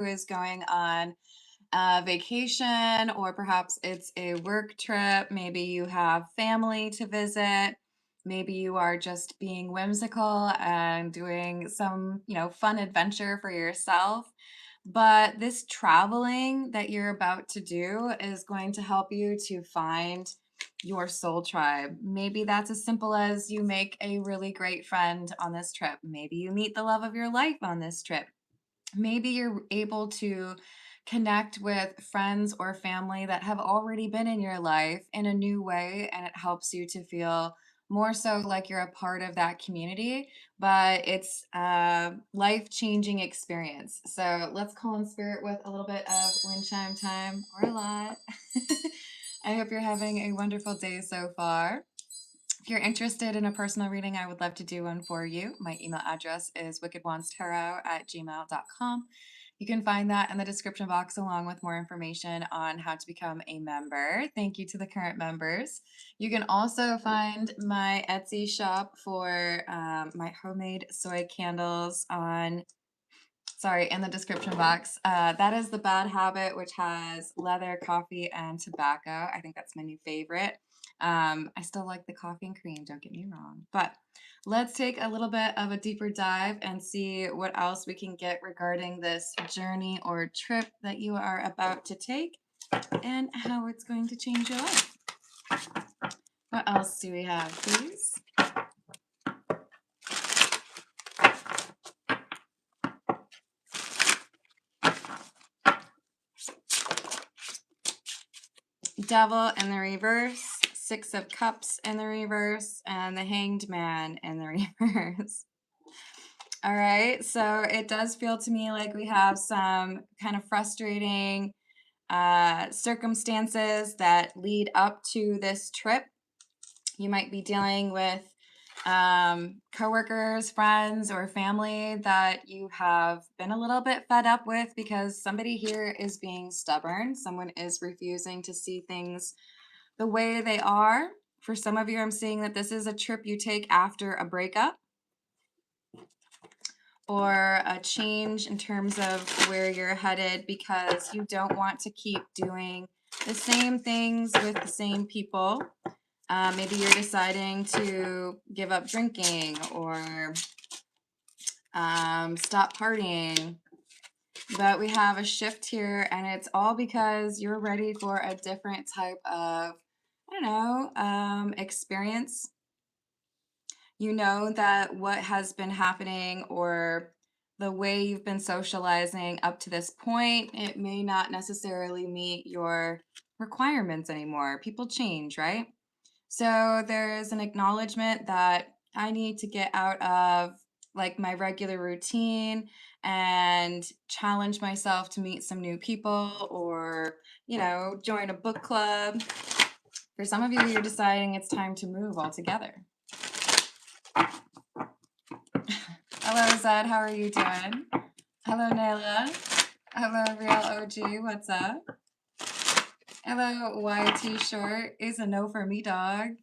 who is going on a vacation, or perhaps it's a work trip. Maybe you have family to visit. Maybe you are just being whimsical and doing some, fun adventure for yourself. But this traveling that you're about to do is going to help you to find your soul tribe. Maybe that's as simple as you make a really great friend on this trip. Maybe you meet the love of your life on this trip. Maybe you're able to connect with friends or family that have already been in your life in a new way, and it helps you to feel more so like you're a part of that community, but it's a life-changing experience. So let's call in spirit with a little bit of wind chime time, or a lot. I hope you're having a wonderful day so far. If you're interested in a personal reading, I would love to do one for you. My email address is wickedwandstarot@gmail.com. You can find that in the description box along with more information on how to become a member. Thank you to the current members. You can also find my Etsy shop for my homemade soy candles in the description box. That is the Bad Habit, which has leather, coffee, and tobacco. I think that's my new favorite. I still like the coffee and cream, don't get me wrong. But let's take a little bit of a deeper dive and see what else we can get regarding this journey or trip that you are about to take and how it's going to change your life. What else do we have, please? Devil in the reverse, Six of Cups in the reverse, and the Hanged Man in the reverse. All right, so it does feel to me like we have some kind of frustrating circumstances that lead up to this trip. You might be dealing with coworkers, friends, or family that you have been a little bit fed up with because somebody here is being stubborn. Someone is refusing to see things the way they are. For some of you, I'm seeing that this is a trip you take after a breakup or a change in terms of where you're headed because you don't want to keep doing the same things with the same people. Maybe you're deciding to give up drinking or stop partying. But we have a shift here, and it's all because you're ready for a different type of, experience. You know that what has been happening or the way you've been socializing up to this point, it may not necessarily meet your requirements anymore. People change, right? So there's an acknowledgement that I need to get out of like my regular routine and challenge myself to meet some new people or, join a book club. For some of you, you're deciding it's time to move altogether. Hello, Zed. How are you doing? Hello, Nayla. Hello, Real OG. What's up? Hello, YT Short. Is a no for me, dog.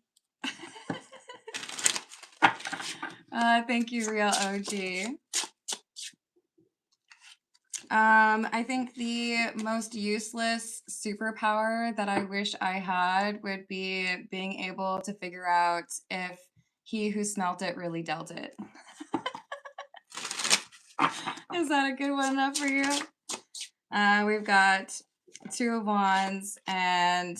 Thank you, Real OG. I think the most useless superpower that I wish I had would be being able to figure out if he who smelt it really dealt it. Is that a good one enough for you? We've got Two of Wands and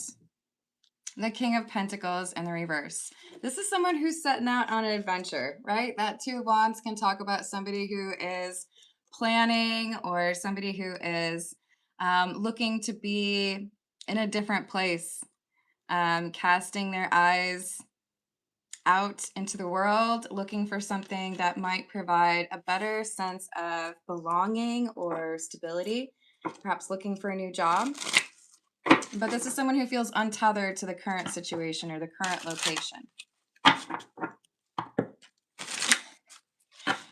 the King of Pentacles in the reverse. This is someone who's setting out on an adventure, right? That Two of Wands can talk about somebody who is planning or somebody who is looking to be in a different place, casting their eyes out into the world, looking for something that might provide a better sense of belonging or stability, perhaps looking for a new job. But this is someone who feels untethered to the current situation or the current location.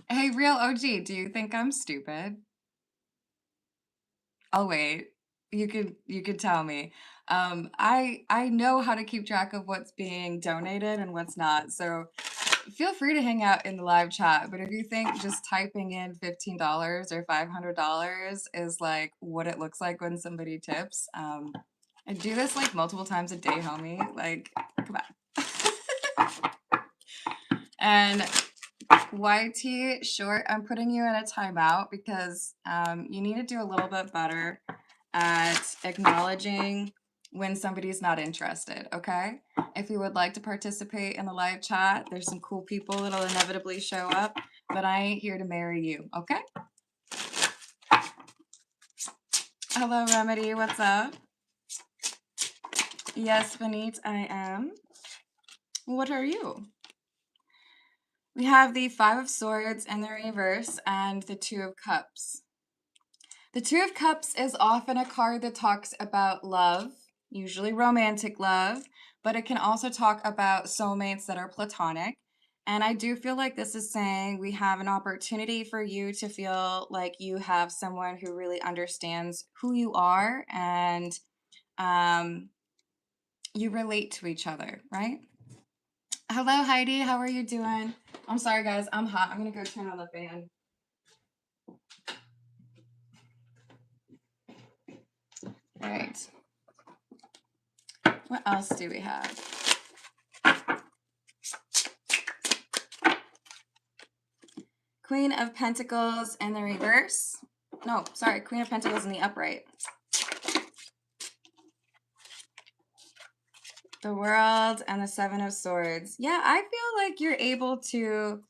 Hey, Real OG, do you think I'm stupid? I'll wait. You could tell me. I know how to keep track of what's being donated and what's not. So feel free to hang out in the live chat, but if you think just typing in $15 or $500 is like what it looks like when somebody tips, I do this like multiple times a day, homie. Like, come on. And YT short, I'm putting you in a timeout because you need to do a little bit better at acknowledging when somebody's not interested, okay? If you would like to participate in the live chat, there's some cool people that'll inevitably show up, but I ain't here to marry you, okay? Hello, Remedy, what's up? Yes, Benit, I am. What are you? We have the Five of Swords in the reverse and the Two of Cups. The Two of Cups is often a card that talks about love, usually romantic love, but it can also talk about soulmates that are platonic. And I do feel like this is saying we have an opportunity for you to feel like you have someone who really understands who you are and you relate to each other, right? Hello, Heidi. How are you doing? I'm sorry, guys. I'm hot. I'm going to go turn on the fan. All right. What else do we have? Queen of Pentacles in the reverse. No, sorry. Queen of Pentacles in the upright. The World and the Seven of Swords. Yeah, I feel like you're able to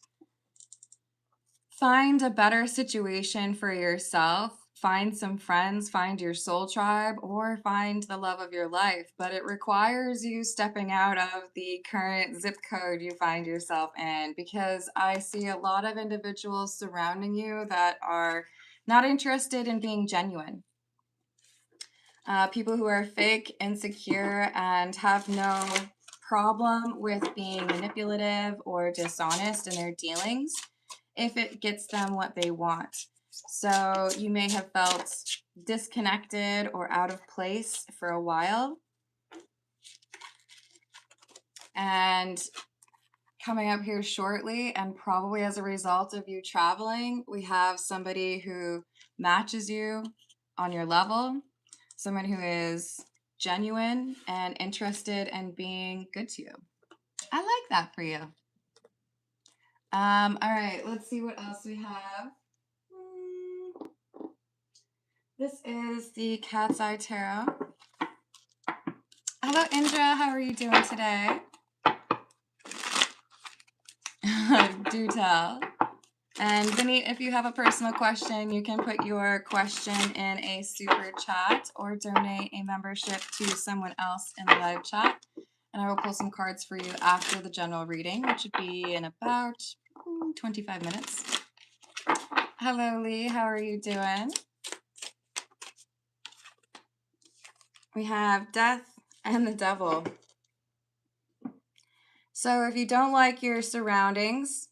find a better situation for yourself, find some friends, find your soul tribe, or find the love of your life. But it requires you stepping out of the current zip code you find yourself in, because I see a lot of individuals surrounding you that are not interested in being genuine. People who are fake, insecure, and have no problem with being manipulative or dishonest in their dealings if it gets them what they want. So you may have felt disconnected or out of place for a while. And coming up here shortly, and probably as a result of you traveling, we have somebody who matches you on your level, someone who is genuine and interested in being good to you. I like that for you. All right, let's see what else we have. This is the Cat's Eye Tarot. Hello, Indra. How are you doing today? Do tell. And Benit, if you have a personal question, you can put your question in a super chat or donate a membership to someone else in the live chat. And I will pull some cards for you after the general reading, which would be in about 25 minutes. Hello, Lee. How are you doing? We have Death and the Devil. So if you don't like your surroundings,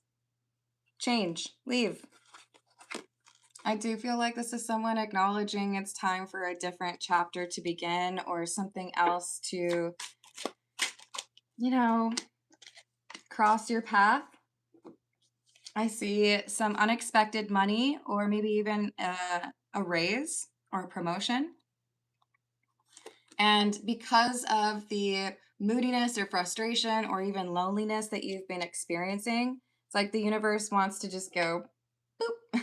change, leave. I do feel like this is someone acknowledging it's time for a different chapter to begin or something else to, you know, cross your path. I see some unexpected money or maybe even a raise or a promotion. And because of the moodiness or frustration or even loneliness that you've been experiencing, it's like the universe wants to just go, boop.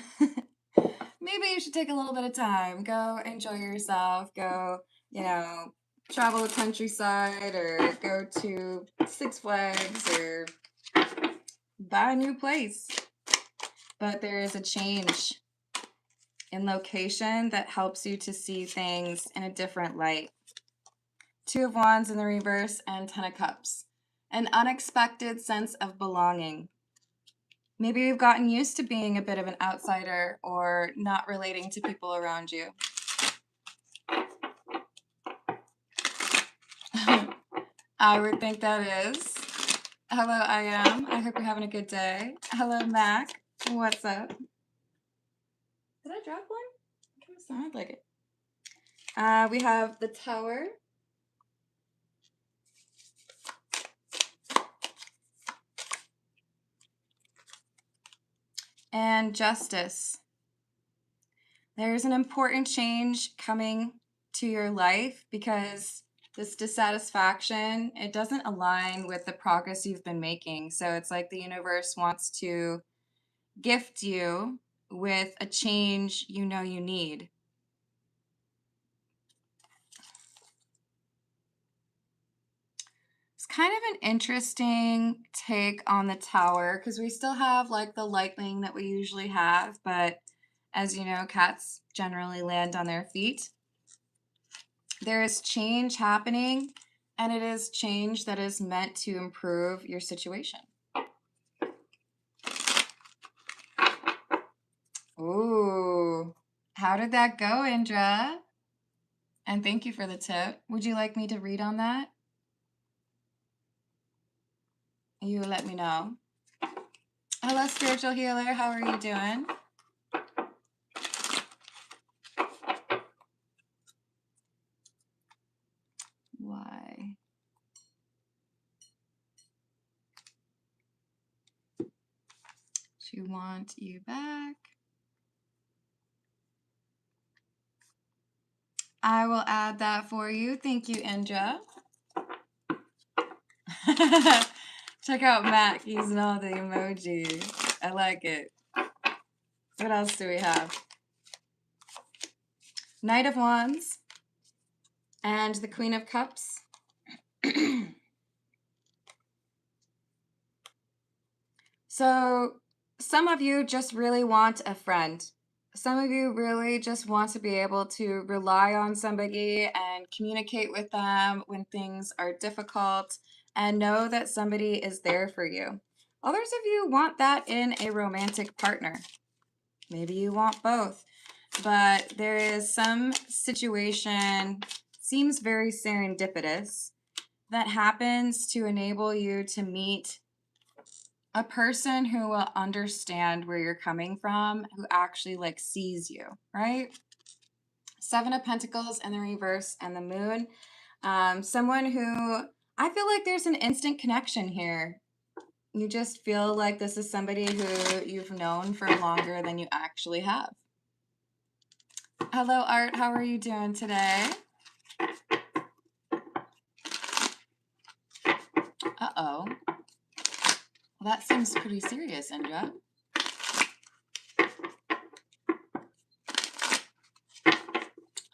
Maybe you should take a little bit of time. Go enjoy yourself. Go, you know, travel the countryside or go to Six Flags or buy a new place. But there is a change in location that helps you to see things in a different light. Two of Wands in the reverse and Ten of Cups. An unexpected sense of belonging. Maybe you've gotten used to being a bit of an outsider or not relating to people around you. I would think that is. Hello, I am. I hope you're having a good day. Hello, Mac. What's up? Did I drop one? It kind of sounded like it. We have the Tower. and Justice. There's an important change coming to your life because this dissatisfaction, it doesn't align with the progress you've been making. So it's like the universe wants to gift you with a change you know you need. It's kind of an interesting take on the Tower because we still have like the lightning that we usually have, but as you know, cats generally land on their feet. There is change happening, and it is change that is meant to improve your situation. Ooh, how did that go, Indra? And thank you for the tip. Would you like me to read on that? You let me know. Hello, spiritual healer. How are you doing? Why? She want you back. I will add that for you. Thank you, Indra. Check out Mac using all the emojis. I like it. What else do we have? Knight of Wands and the Queen of Cups. So some of you just really want a friend. Some of you really just want to be able to rely on somebody and communicate with them when things are difficult and know that somebody is there for you. Others of you want that in a romantic partner. Maybe you want both, but there is some situation, seems very serendipitous, that happens to enable you to meet a person who will understand where you're coming from, who actually like sees you, right? Seven of Pentacles in the reverse and the Moon. Someone who I feel like there's an instant connection here. You just feel like this is somebody who you've known for longer than you actually have. Hello, Art. How are you doing today? Uh-oh. Well, that seems pretty serious, Indra.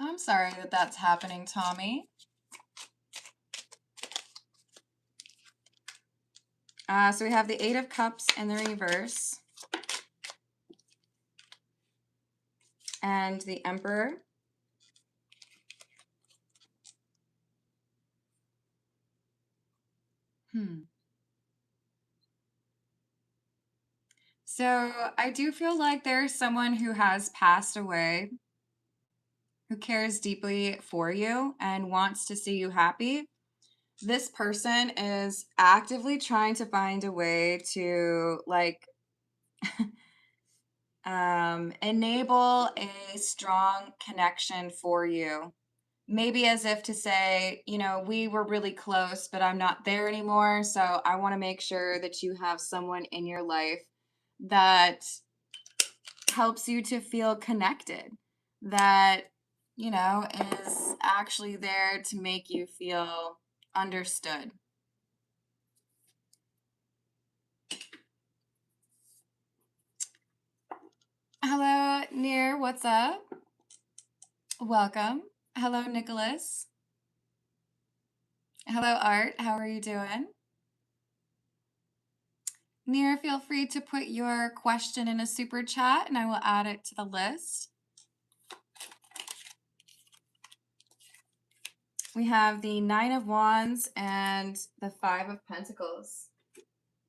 I'm sorry that that's happening, Tommy. So we have the Eight of Cups in the reverse. And the Emperor. So I do feel like there's someone who has passed away who cares deeply for you and wants to see you happy. This person is actively trying to find a way to like enable a strong connection for you. Maybe as if to say, you know, we were really close, but I'm not there anymore. So I want to make sure that you have someone in your life that helps you to feel connected, that, you know, is actually there to make you feel understood. Hello, Neer. What's up? Welcome. Hello, Nicholas. Hello, Art. How are you doing? Neer, feel free to put your question in a super chat and I will add it to the list. We have the Nine of Wands and the Five of Pentacles.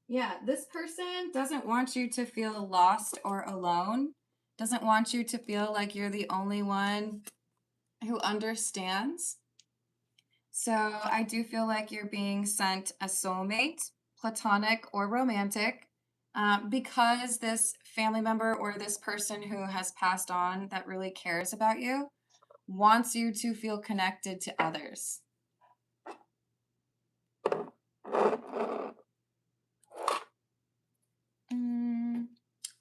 Yeah, this person doesn't want you to feel lost or alone, doesn't want you to feel like you're the only one who understands. So I do feel like you're being sent a soulmate, platonic or romantic, because this family member or this person who has passed on that really cares about you wants you to feel connected to others.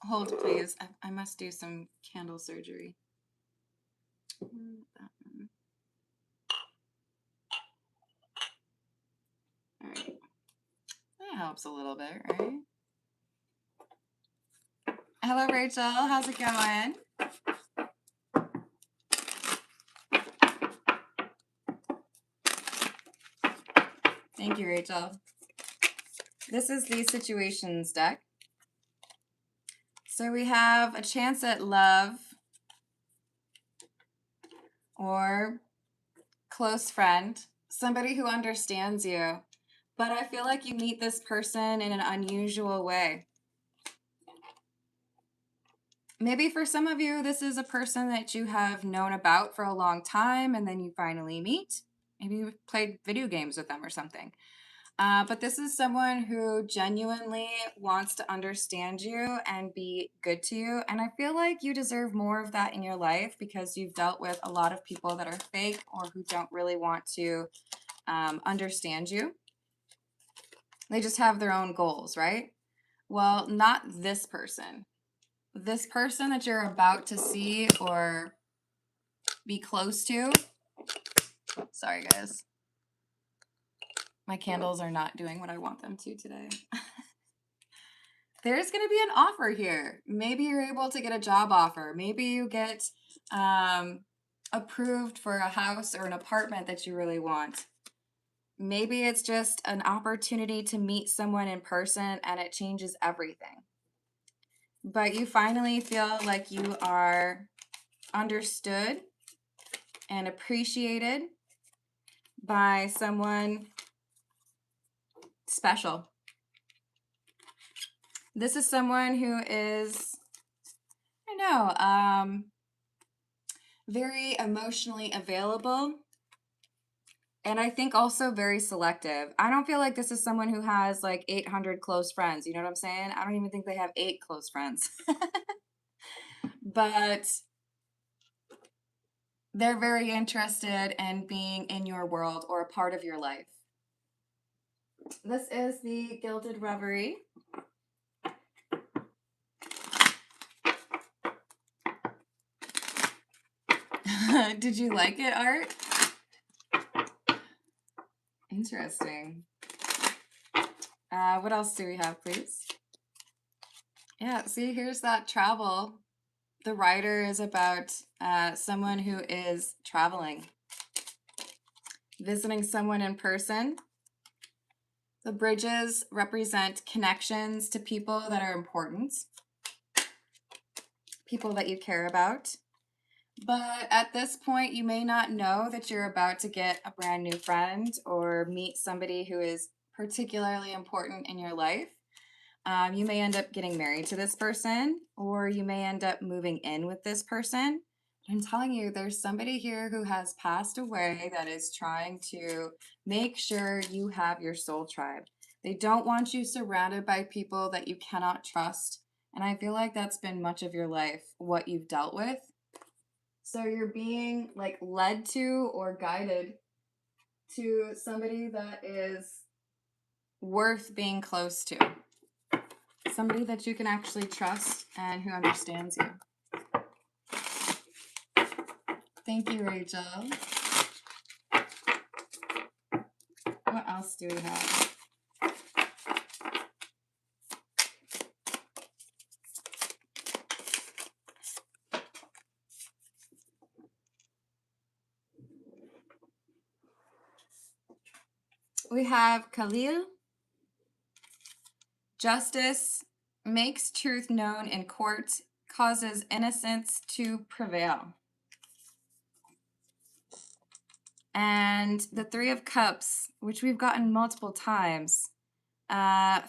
Hold, please. I must do some candle surgery. That one. All right. That helps a little bit, right? Hello, Rachel. How's it going? Thank you, Rachel. This is the situations deck. So we have a chance at love or close friend, somebody who understands you. But I feel like you meet this person in an unusual way. Maybe for some of you, this is a person that you have known about for a long time and then you finally meet. Maybe you played video games with them or something. But this is someone who genuinely wants to understand you and be good to you. And I feel like you deserve more of that in your life because you've dealt with a lot of people that are fake or who don't really want to understand you. They just have their own goals, right? Well, not this person. This person that you're about to see or be close to. Sorry, guys. My candles are not doing what I want them to today. There's going to be an offer here. Maybe you're able to get a job offer. Maybe you get approved for a house or an apartment that you really want. Maybe it's just an opportunity to meet someone in person and it changes everything. But you finally feel like you are understood and appreciated by someone special. This is someone who is, I don't know, very emotionally available. And I think also very selective. I don't feel like this is someone who has like 800 close friends. You know what I'm saying? I don't even think they have 8 close friends. But they're very interested in being in your world or a part of your life. This is the Gilded Reverie. Did you like it, Art? Interesting. What else do we have, please? Yeah, see, here's that travel. The writer is about someone who is traveling, visiting someone in person. The bridges represent connections to people that are important, people that you care about. But at this point, you may not know that you're about to get a brand new friend or meet somebody who is particularly important in your life. You may end up getting married to this person, or you may end up moving in with this person. I'm telling you, there's somebody here who has passed away that is trying to make sure you have your soul tribe. They don't want you surrounded by people that you cannot trust. And I feel like that's been much of your life, what you've dealt with. So you're being like led to or guided to somebody that is worth being close to. Somebody that you can actually trust and who understands you. Thank you, Rachel. What else do we have? We have Khalil. Justice makes truth known in court, causes innocence to prevail. And the Three of Cups, which we've gotten multiple times.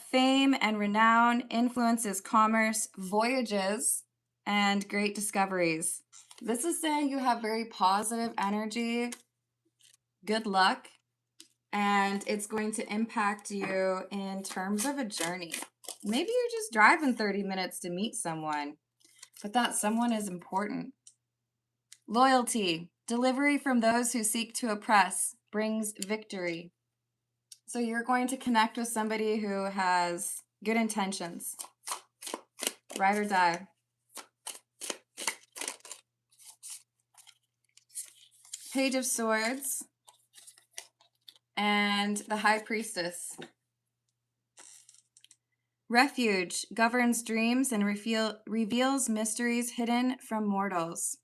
Fame and renown influences commerce, voyages, and great discoveries. This is saying you have very positive energy, good luck, and it's going to impact you in terms of a journey. Maybe you're just driving 30 minutes to meet someone, but that someone is important. Loyalty, delivery from those who seek to oppress, brings victory. So you're going to connect with somebody who has good intentions. Ride or die. Page of Swords and the High Priestess. Refuge governs dreams and reveals mysteries hidden from mortals.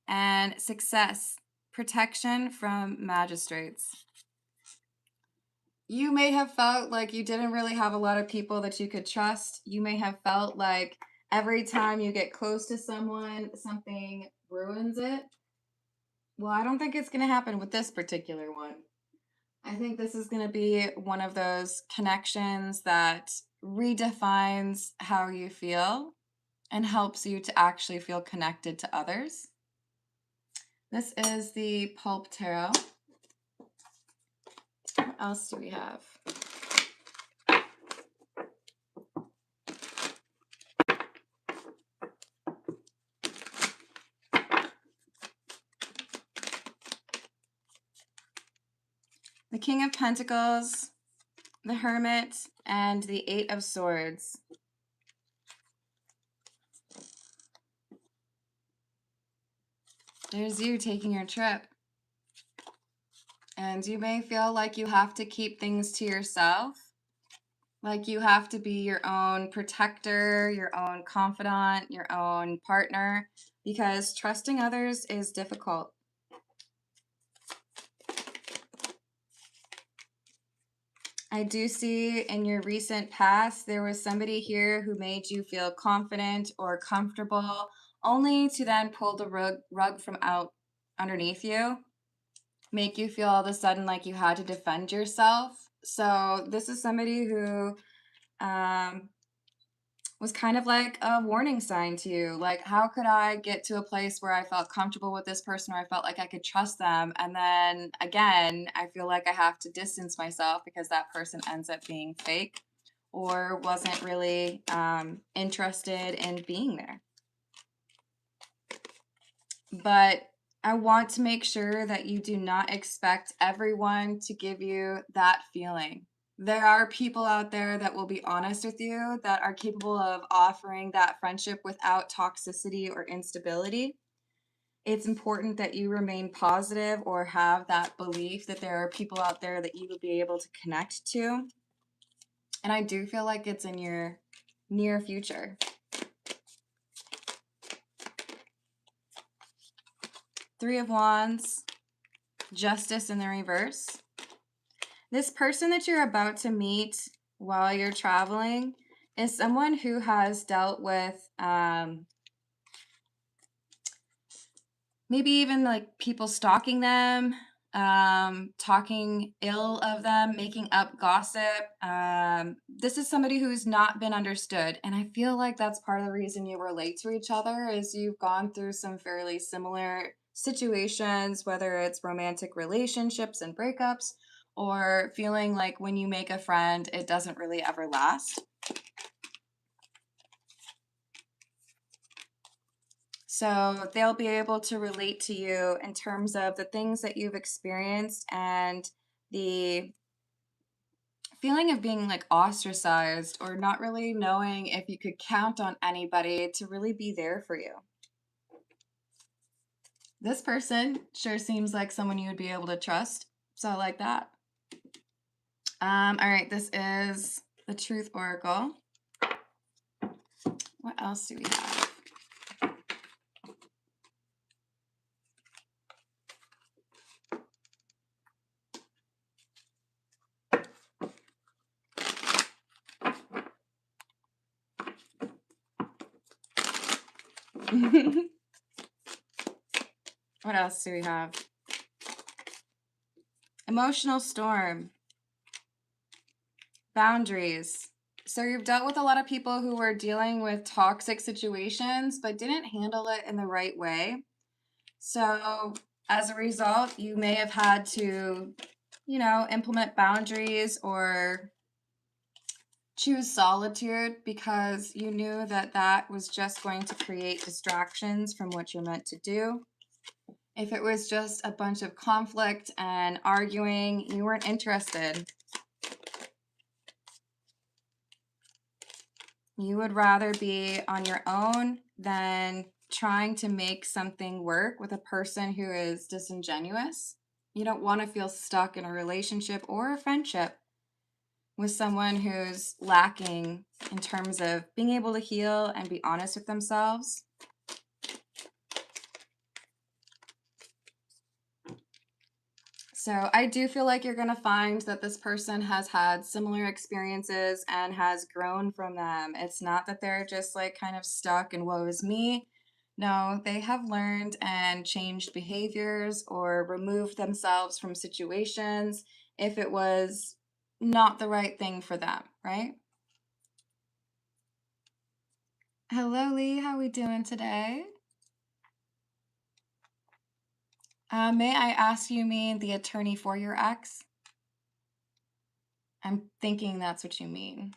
And Success, protection from magistrates. You may have felt like you didn't really have a lot of people that you could trust. You may have felt like every time you get close to someone, something ruins it. Well, I don't think it's going to happen with this particular one. I think this is going to be one of those connections that redefines how you feel and helps you to actually feel connected to others. This is the Pulp Tarot. What else do we have? The King of Pentacles, the Hermit, and the Eight of Swords. There's you taking your trip. And you may feel like you have to keep things to yourself. Like you have to be your own protector, your own confidant, your own partner, because trusting others is difficult. I do see in your recent past, there was somebody here who made you feel confident or comfortable, only to then pull the rug from out underneath you, make you feel all of a sudden like you had to defend yourself. So this is somebody who was kind of like a warning sign to you. Like, how could I get to a place where I felt comfortable with this person or I felt like I could trust them? And then again, I feel like I have to distance myself because that person ends up being fake or wasn't really interested in being there. But I want to make sure that you do not expect everyone to give you that feeling. There are people out there that will be honest with you, that are capable of offering that friendship without toxicity or instability. It's important that you remain positive or have that belief that there are people out there that you will be able to connect to. And I do feel like it's in your near future. Three of Wands, Justice in the reverse. This person that you're about to meet while you're traveling is someone who has dealt with maybe even like people stalking them, talking ill of them, making up gossip. This is somebody who's not been understood. And I feel like that's part of the reason you relate to each other is you've gone through some fairly similar situations, whether it's romantic relationships and breakups, or feeling like when you make a friend, it doesn't really ever last. So they'll be able to relate to you in terms of the things that you've experienced and the feeling of being like ostracized or not really knowing if you could count on anybody to really be there for you. This person sure seems like someone you would be able to trust. So I like that. All right, this is the Truth Oracle. What else do we have? What else do we have? Emotional storm. Boundaries. So you've dealt with a lot of people who were dealing with toxic situations but didn't handle it in the right way. So as a result, you may have had to, implement boundaries or choose solitude because you knew that that was just going to create distractions from what you're meant to do. If it was just a bunch of conflict and arguing, you weren't interested. You would rather be on your own than trying to make something work with a person who is disingenuous. You don't want to feel stuck in a relationship or a friendship with someone who's lacking in terms of being able to heal and be honest with themselves. So I do feel like you're going to find that this person has had similar experiences and has grown from them. It's not that they're just like kind of stuck and woe is me. No, they have learned and changed behaviors or removed themselves from situations if it was not the right thing for them, right? Hello, Lee. How are we doing today? May I ask you mean the attorney for your ex? I'm thinking that's what you mean.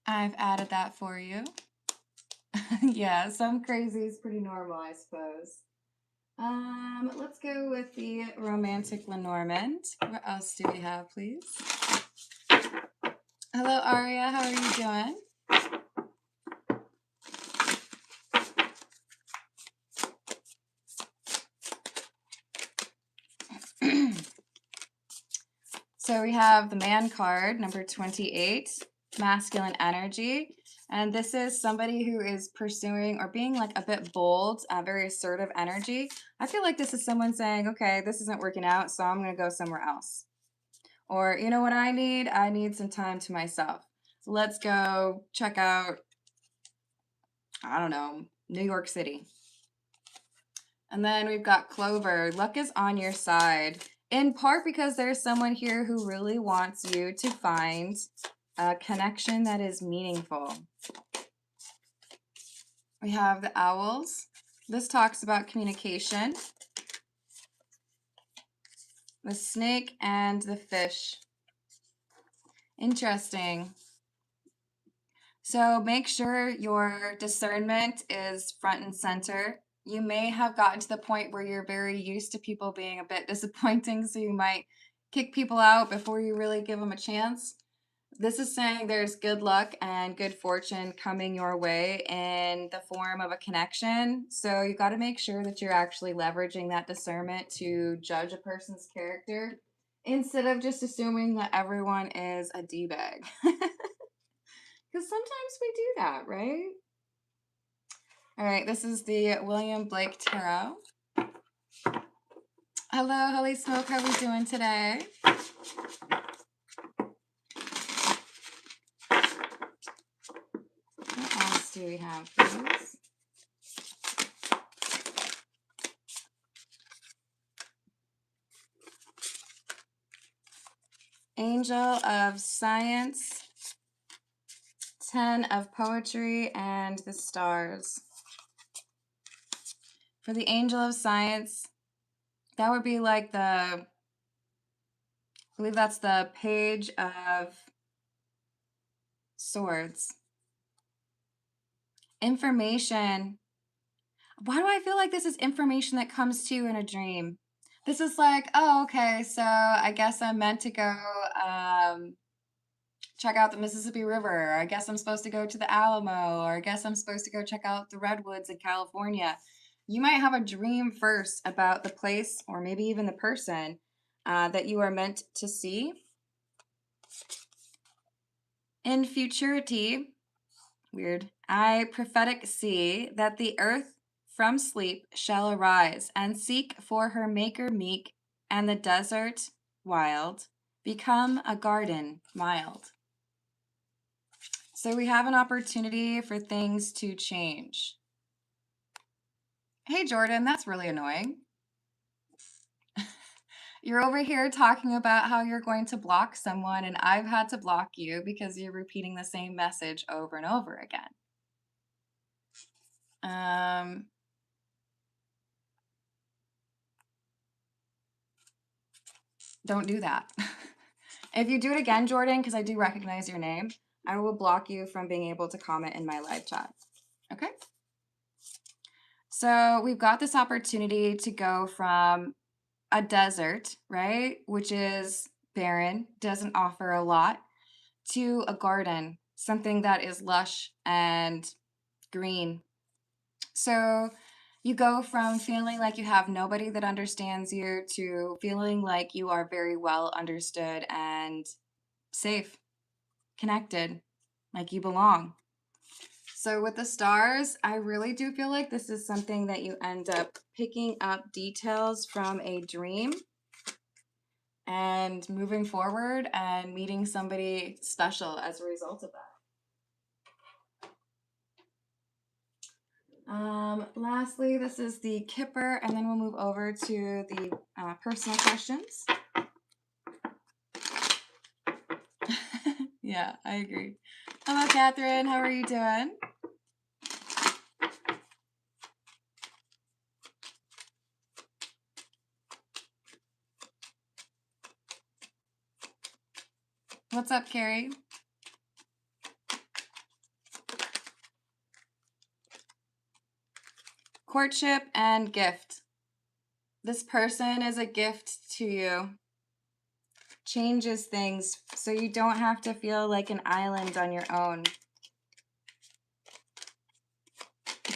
I've added that for you. Yeah, some crazy is pretty normal, I suppose. Let's go with the romantic Lenormand. What else do we have, please? Hello, Aria. How are you doing? So we have the man card, number 28, masculine energy. And this is somebody who is pursuing or being like a bit bold, very assertive energy. I feel like this is someone saying, okay, this isn't working out, so I'm going to go somewhere else. Or, you know what I need? I need some time to myself. Let's go check out, I don't know, New York City. And then we've got Clover. Luck is on your side, in part because there's someone here who really wants you to find a connection that is meaningful. We have the Owls. This talks about communication. The Snake and the Fish. Interesting. So make sure your discernment is front and center. You may have gotten to the point where you're very used to people being a bit disappointing, so you might kick people out before you really give them a chance. This is saying there's good luck and good fortune coming your way in the form of a connection. So you got to make sure that you're actually leveraging that discernment to judge a person's character instead of just assuming that everyone is a D-bag. Because sometimes we do that, right? All right, this is the William Blake Tarot. Hello, Holy Smoke. How are we doing today? What else do we have, please? Angel of Science, 10 of Poetry, and the Stars. For the Angel of Science, that would be like I believe that's the Page of Swords. Information. Why do I feel like this is information that comes to you in a dream? This is like, oh, okay, so I guess I'm meant to go check out the Mississippi River. Or I guess I'm supposed to go to the Alamo, or I guess I'm supposed to go check out the redwoods in California. You might have a dream first about the place or maybe even the person that you are meant to see. In futurity, weird, I prophetic see that the earth from sleep shall arise and seek for her maker meek, and the desert wild become a garden mild. So we have an opportunity for things to change. Hey, Jordan, that's really annoying. You're over here talking about how you're going to block someone, and I've had to block you because you're repeating the same message over and over again. Don't do that. If you do it again, Jordan, because I do recognize your name, I will block you from being able to comment in my live chat. Okay? So we've got this opportunity to go from a desert, right? Which is barren, doesn't offer a lot, to a garden, something that is lush and green. So you go from feeling like you have nobody that understands you to feeling like you are very well understood and safe, connected, like you belong. So with the stars, I really do feel like this is something that you end up picking up details from a dream and moving forward and meeting somebody special as a result of that. Lastly, this is the Kipper, and then we'll move over to the personal questions. Yeah, I agree. Hello, Catherine. How are you doing? What's up, Carrie? Courtship and gift. This person is a gift to you. Changes things so you don't have to feel like an island on your own.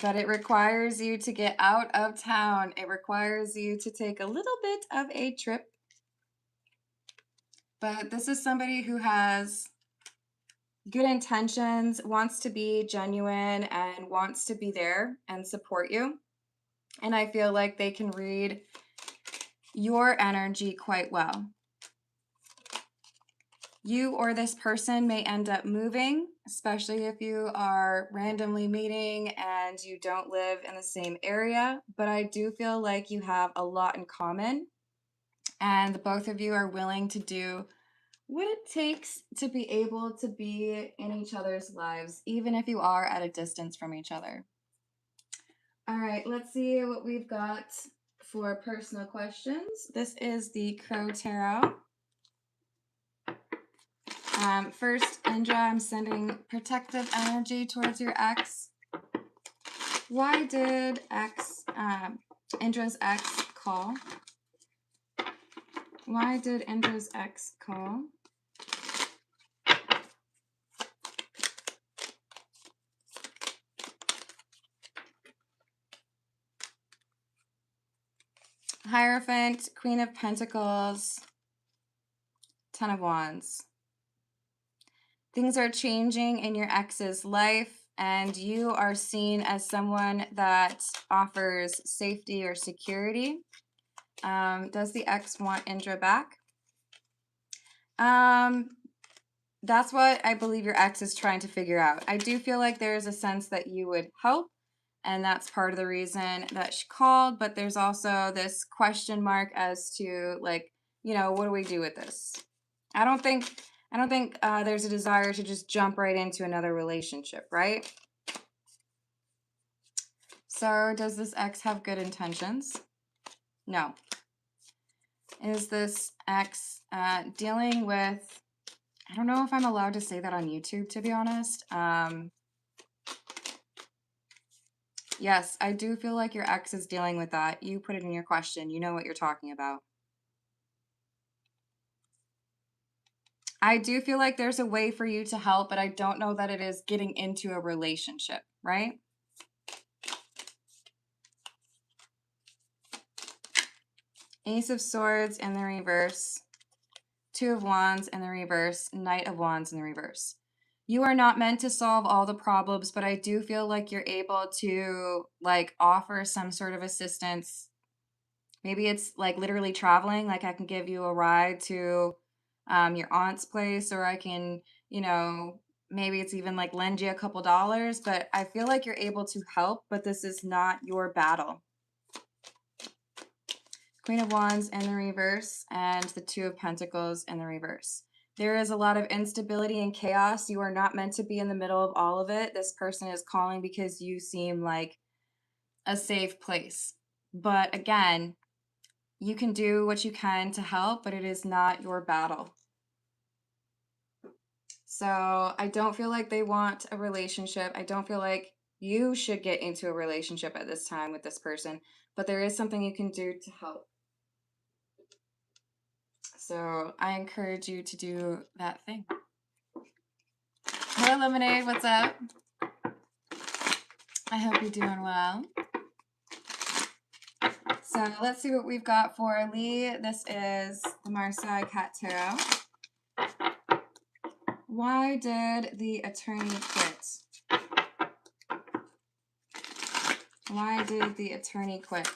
But it requires you to get out of town. It requires you to take a little bit of a trip. But this is somebody who has good intentions, wants to be genuine, and wants to be there and support you. And I feel like they can read your energy quite well. You or this person may end up moving, especially if you are randomly meeting and you don't live in the same area. But I do feel like you have a lot in common, and both of you are willing to do what it takes to be able to be in each other's lives, even if you are at a distance from each other. All right, let's see what we've got for personal questions. This is the Crow Tarot. First, Indra, I'm sending protective energy towards your ex. Why did Indra's ex call? Why did Indra's ex call? Hierophant, Queen of Pentacles, Ten of Wands. Things are changing in your ex's life, and you are seen as someone that offers safety or security. Does the ex want Indra back? That's what I believe your ex is trying to figure out. I do feel like there's a sense that you would help, and that's part of the reason that she called, but there's also this question mark as to, like, what do we do with this? I don't think there's a desire to just jump right into another relationship, right? So does this ex have good intentions? No. Is this ex dealing with, I don't know if I'm allowed to say that on YouTube, to be honest. Yes, I do feel like your ex is dealing with that. You put it in your question. You know what you're talking about. I do feel like there's a way for you to help, but I don't know that it is getting into a relationship, right? Ace of Swords in the reverse. Two of Wands in the reverse. Knight of Wands in the reverse. You are not meant to solve all the problems, but I do feel like you're able to, like, offer some sort of assistance. Maybe it's like literally traveling, like I can give you a ride to your aunt's place, or I can, maybe it's even like lend you a couple dollars, but I feel like you're able to help, but this is not your battle. Queen of Wands in the reverse and the Two of Pentacles in the reverse. There is a lot of instability and chaos. You are not meant to be in the middle of all of it. This person is calling because you seem like a safe place. But again, you can do what you can to help, but it is not your battle. So I don't feel like they want a relationship. I don't feel like you should get into a relationship at this time with this person, but there is something you can do to help. So I encourage you to do that thing. Hello, Lemonade. What's up? I hope you're doing well. So let's see what we've got for Lee. This is the Marseille Cat Tarot. Why did the attorney quit? Why did the attorney quit?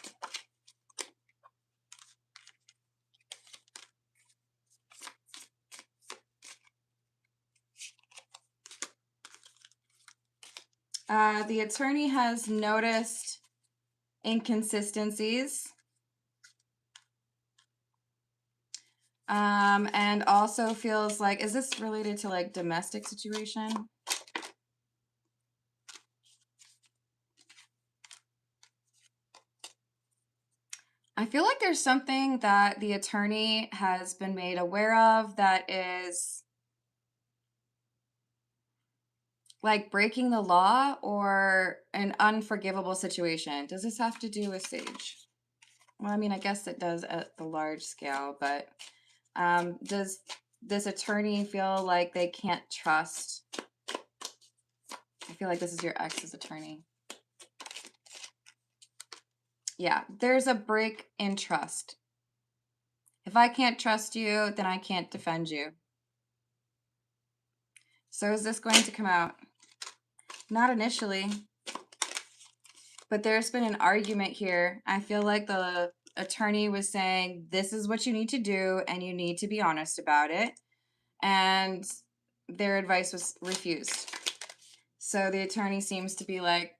The attorney has noticed inconsistencies and also feels like, is this related to like domestic situation? I feel like there's something that the attorney has been made aware of that is like breaking the law or an unforgivable situation. Does this have to do with Sage? Well, I mean, I guess it does at the large scale, but does this attorney feel like they can't trust? I feel like this is your ex's attorney. Yeah, there's a break in trust. If I can't trust you, then I can't defend you. So is this going to come out? Not initially. But there's been an argument here. I feel like the attorney was saying, this is what you need to do, and you need to be honest about it. And their advice was refused. So the attorney seems to be like,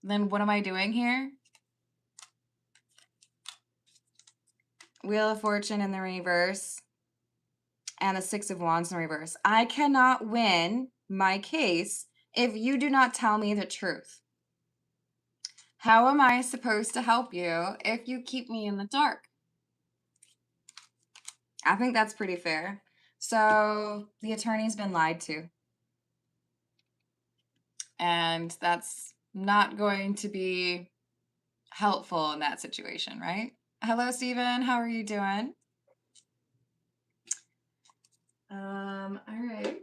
then what am I doing here? Wheel of Fortune in the reverse and the Six of Wands in reverse. I cannot win my case if you do not tell me the truth. How am I supposed to help you if you keep me in the dark? I think that's pretty fair. So the attorney's been lied to. And that's not going to be helpful in that situation, right? Hello, Steven. How are you doing? All right.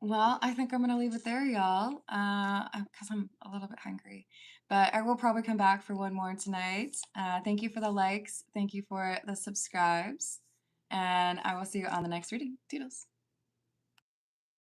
Well, I think I'm going to leave it there, y'all, because I'm a little bit hungry. But I will probably come back for one more tonight. Thank you for the likes. Thank you for the subscribes. And I will see you on the next reading. Toodles.